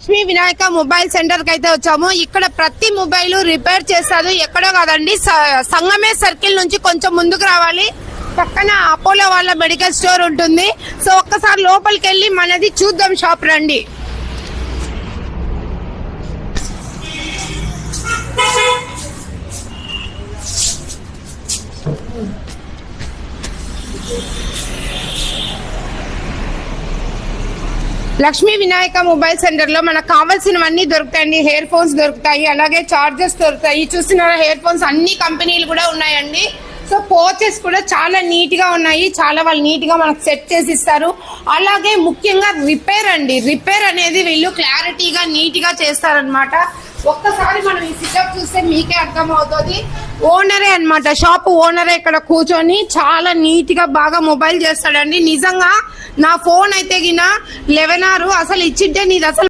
Lakshmi Vinayaka mobile centre కి అయితే వచ్చాము. ఇక్కడ ప్రతి మొబైల్ రిపేర్ చేస్తారు. ఎక్కడో కాదండి, సంగమే సర్కిల్ నుంచి కొంచెం ముందుకు రావాలి, పక్కన అపోలో వాళ్ళ మెడికల్ స్టోర్ ఉంటుంది. సో ఒక్కసారి లోపలికి వెళ్ళి మనది చూద్దాం షాప్. రండి. లక్ష్మీ వినాయక మొబైల్ సెంటర్ లో మనకు కావాల్సినవన్నీ దొరుకుతాయండి. హెయిర్ ఫోన్స్ దొరుకుతాయి, అలాగే చార్జర్స్ దొరుకుతాయి. చూస్తున్నారా, హెయిర్ ఫోన్స్ అన్ని కంపెనీలు కూడా ఉన్నాయండి. సో పోచెస్ కూడా చాలా నీట్ గా ఉన్నాయి, చాలా వాళ్ళు నీట్ గా మనకు సెట్ చేసి ఇస్తారు. అలాగే ముఖ్యంగా రిపేర్ అండి, రిపేర్ అనేది వీళ్ళు క్లారిటీగా నీట్ గా చేస్తారనమాట. ఒక్కసారి మనం ఈ సిటప్ చూస్తే మీకే అర్థం అవుతుంది. ఓనరే అనమాట, షాప్ ఓనరే ఇక్కడ కూర్చొని చాలా నీట్ గా బాగా మొబైల్ చేస్తాడండి. నిజంగా నా ఫోన్ అయితే గిన 11 అసలు ఇచ్చింటే నీది అసలు